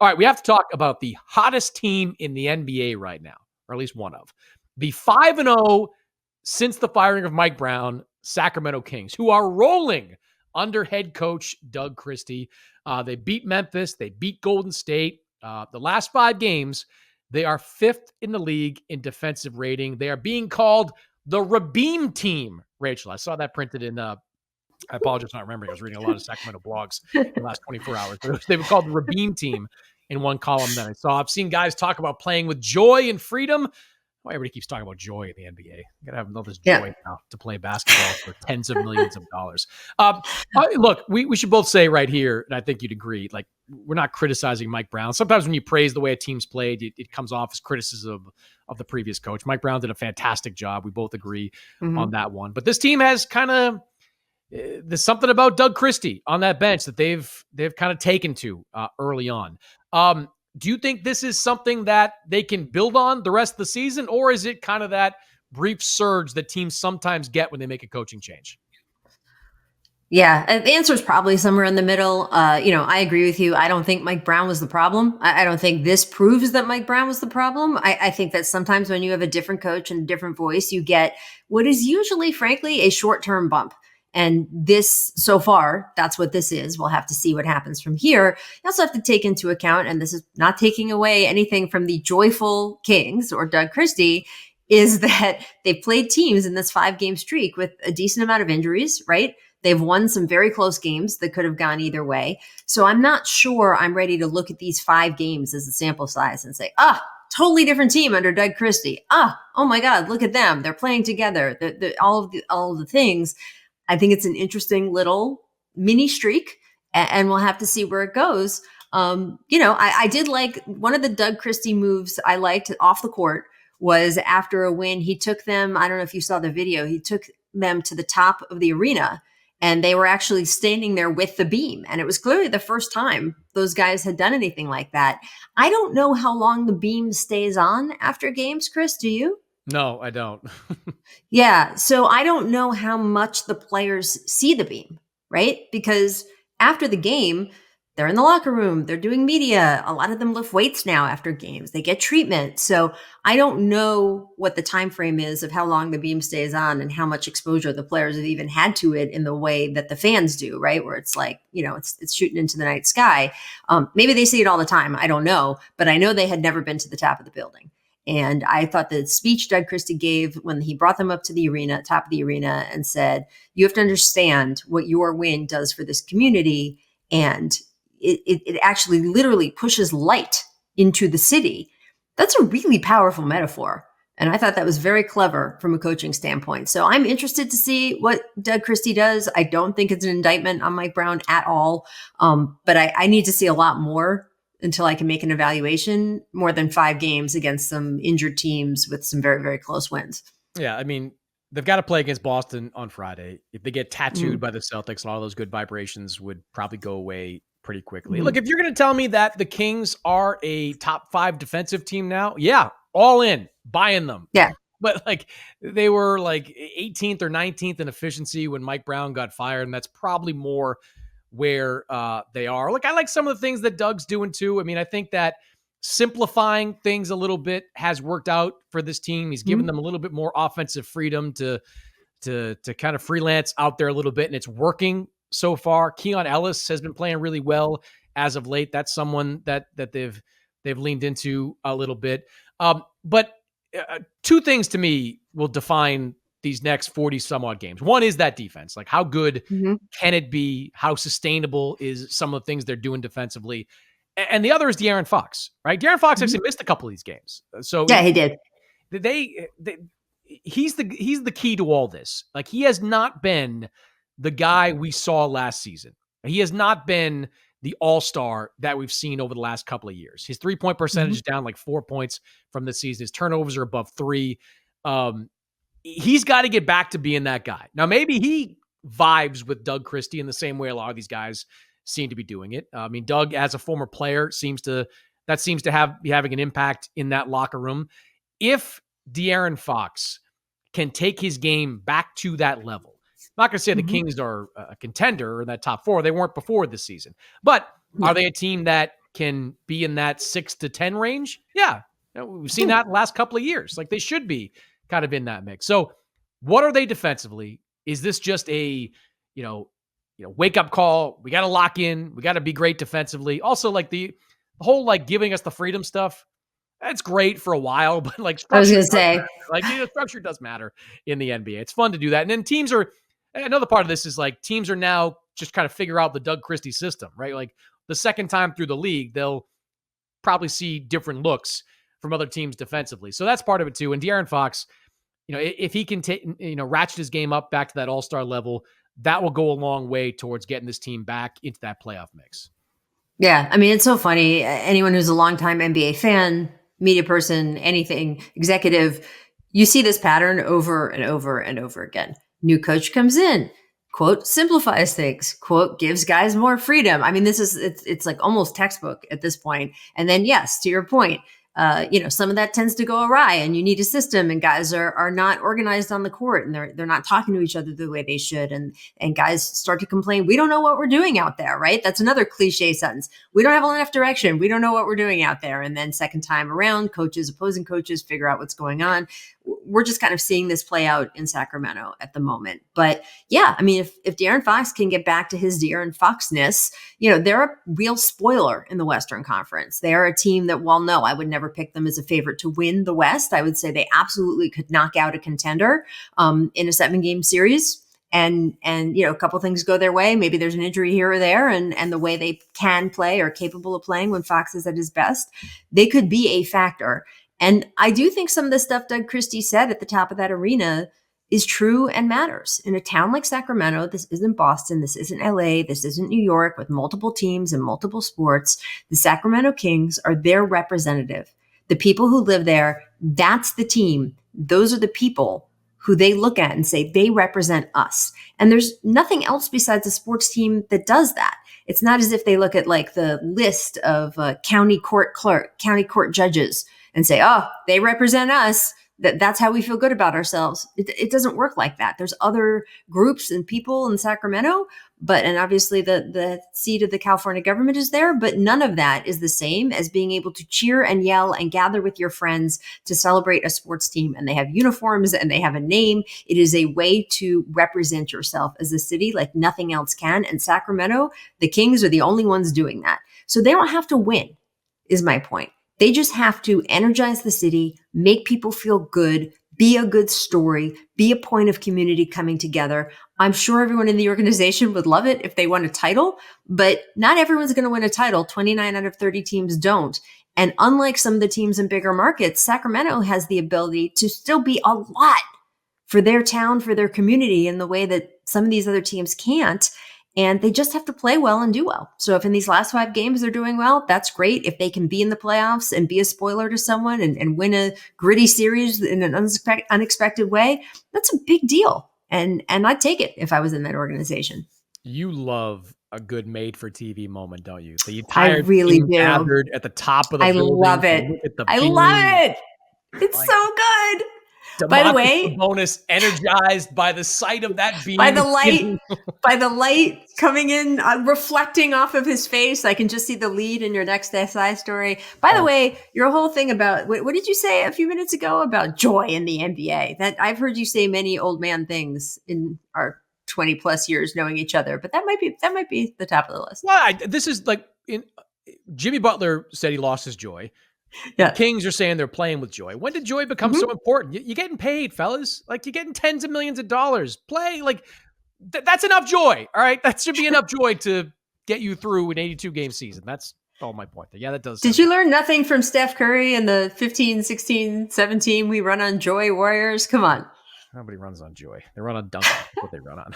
All right, we have to talk about the hottest team in the NBA right now, or at least one of. The 5-0 since the firing of Mike Brown, Sacramento Kings, who are rolling under head coach Doug Christie. They beat Memphis. They beat Golden State. The last 5 games, they are 5th in the league in defensive rating. They are being called the Rabeem team, Rachel. I saw that printed in I apologize for not remembering. I was reading a lot of Sacramento blogs in the last 24 hours. But they were called the Rabeem team in one column that I saw. I've seen guys talk about playing with joy and freedom. Well, everybody keeps talking about joy in the NBA. You got to have all this joy now to play basketball for tens of millions of dollars. Look, we should both say right here, and I think you'd agree, like, we're not criticizing Mike Brown. Sometimes when you praise the way a team's played, it comes off as criticism of the previous coach. Mike Brown did a fantastic job. We both agree on that one. But this team has kind of there's something about Doug Christie on that bench that they've kind of taken to early on. Do you think this is something that they can build on the rest of the season, or is it kind of that brief surge that teams sometimes get when they make a coaching change? Yeah, the answer is probably somewhere in the middle. I agree with you. I don't think Mike Brown was the problem. I don't think this proves that Mike Brown was the problem. I think that sometimes when you have a different coach and a different voice, you get what is usually, frankly, a short-term bump. And this, so far, that's what this is. We'll have to see what happens from here. You also have to take into account, and this is not taking away anything from the joyful Kings or Doug Christie, is that they've played teams in this 5-game streak with a decent amount of injuries, right? They've won some very close games that could have gone either way. So I'm not sure I'm ready to look at these 5 games as a sample size and say, totally different team under Doug Christie. Oh my God, look at them. They're playing together. All of the things. I think it's an interesting little mini streak, and we'll have to see where it goes. I did like one of the Doug Christie moves I liked off the court was after a win. He took them, I don't know if you saw the video, he took them to the top of the arena, and they were actually standing there with the beam. And it was clearly the first time those guys had done anything like that. I don't know how long the beam stays on after games, Chris, do you? No, I don't. Yeah. So I don't know how much the players see the beam, right? Because after the game, they're in the locker room, they're doing media. A lot of them lift weights now after games. They get treatment. So I don't know what the time frame is of how long the beam stays on and how much exposure the players have even had to it in the way that the fans do, right? Where it's like, it's shooting into the night sky. Maybe they see it all the time. I don't know. But I know they had never been to the top of the building. And I thought the speech Doug Christie gave when he brought them up to the arena, top of the arena, and said, you have to understand what your win does for this community. And it actually literally pushes light into the city. That's a really powerful metaphor. And I thought that was very clever from a coaching standpoint. So I'm interested to see what Doug Christie does. I don't think it's an indictment on Mike Brown at all. But I need to see a lot more until I can make an evaluation. More than 5 games against some injured teams with some very, very close wins. Yeah, I mean, they've got to play against Boston on Friday. If they get tattooed by the Celtics, a lot of those good vibrations would probably go away pretty quickly. Look, if you're going to tell me that the Kings are a top 5 defensive team now, yeah, all in, buying them. Yeah. But they were 18th or 19th in efficiency when Mike Brown got fired, and that's probably more where they are. Look, I like some of the things that Doug's doing too. I mean, I think that simplifying things a little bit has worked out for this team. He's given them a little bit more offensive freedom to kind of freelance out there a little bit, and it's working so far. Keon Ellis has been playing really well as of late. That's someone that they've leaned into a little bit. But 2 things to me will define these next 40 some odd games. One is that defense. Like, how good can it be? How sustainable is some of the things they're doing defensively? And the other is De'Aaron Fox, right? De'Aaron Fox actually missed a couple of these games. So yeah, he did. He's the key to all this. Like, he has not been the guy we saw last season. He has not been the all-star that we've seen over the last couple of years. His 3-point percentage is down 4 points from the season. His turnovers are above 3. He's got to get back to being that guy. Now, maybe he vibes with Doug Christie in the same way a lot of these guys seem to be doing it. I mean, Doug, as a former player, seems to be having an impact in that locker room. If De'Aaron Fox can take his game back to that level, I'm not going to say the Kings are a contender or that top 4. They weren't before this season. But are they a team that can be in that 6 to 10 range, yeah, we've seen that the last couple of years. Like they should be kind of in that mix. So what are they defensively? Is this just a, wake up call? We got to lock in. We got to be great defensively. Also, like the whole like giving us the freedom stuff, that's great for a while, but like I was structure going does to say, matter. Like structure does matter in the NBA. It's fun to do that. And then teams are, another part of this is like teams are now just kind of figure out the Doug Christie system, right? Like the second time through the league, they'll probably see different looks from other teams defensively. So that's part of it too. And De'Aaron Fox, if he can ratchet his game up back to that all-star level, that will go a long way towards getting this team back into that playoff mix. Yeah. I mean, it's so funny. Anyone who's a longtime NBA fan, media person, anything, executive, you see this pattern over and over and over again. New coach comes in, quote, simplifies things, quote, gives guys more freedom. I mean, it's like almost textbook at this point. And then, yes, to your point, some of that tends to go awry and you need a system and guys are not organized on the court and they're not talking to each other the way they should. And guys start to complain. We don't know what we're doing out there, right? That's another cliche sentence. We don't have enough direction. We don't know what we're doing out there. And then second time around, opposing coaches figure out what's going on. We're just kind of seeing this play out in Sacramento at the moment. But yeah, I mean, if De'Aaron Fox can get back to his De'Aaron Foxness, they're a real spoiler in the Western Conference. They're a team that, while no, I would never pick them as a favorite to win the West. I would say they absolutely could knock out a contender in a 7-game series. And a couple things go their way. Maybe there's an injury here or there, and the way they can play or capable of playing when Fox is at his best, they could be a factor. And I do think some of the stuff Doug Christie said at the top of that arena is true and matters. In a town like Sacramento, this isn't Boston, this isn't LA, this isn't New York with multiple teams and multiple sports. The Sacramento Kings are their representative. The people who live there, that's the team. Those are the people who they look at and say, they represent us. And there's nothing else besides a sports team that does that. It's not as if they look at like the list of county court judges and say, oh, they represent us. That's how we feel good about ourselves. It doesn't work like that. There's other groups and people in Sacramento, and obviously the seat of the California government is there, but none of that is the same as being able to cheer and yell and gather with your friends to celebrate a sports team. And they have uniforms and they have a name. It is a way to represent yourself as a city like nothing else can. And Sacramento, the Kings are the only ones doing that. So they don't have to win, is my point. They just have to energize the city, make people feel good, be a good story, be a point of community coming together. I'm sure everyone in the organization would love it if they won a title, but not everyone's going to win a title. 29 out of 30 teams don't. And unlike some of the teams in bigger markets, Sacramento has the ability to still be a lot for their town, for their community in the way that some of these other teams can't. And they just have to play well and do well. So if in these last 5 games they're doing well, that's great. If they can be in the playoffs and be a spoiler to someone and win a gritty series in an unexpected way, that's a big deal. And I'd take it if I was in that organization. You love a good made-for-TV moment, don't you? The I entire really team do. gathered at the top of the building. Love it. I love it. It's like, so good. By the way, bonus energized by the sight of that beam. By the light coming in, reflecting off of his face. I can just see the lead in your next SI story. By the way, your whole thing about, what did you say a few minutes ago about joy in the NBA? That I've heard you say many old man things in our 20 plus years knowing each other, but that might be the top of the list. Well, this is like Jimmy Butler said he lost his joy. Yeah. The Kings are saying they're playing with joy. When did joy become so important? You're getting paid, fellas. Like, you're getting tens of millions of dollars. Play. Like, that's enough joy. All right. That should be enough joy to get you through an 82-game season. That's all my point. Yeah, that does. Did you learn nothing from Steph Curry and the 15, 16, 17 we run on joy Warriors? Come on. Nobody runs on joy. They run on dunk. That's what they run on.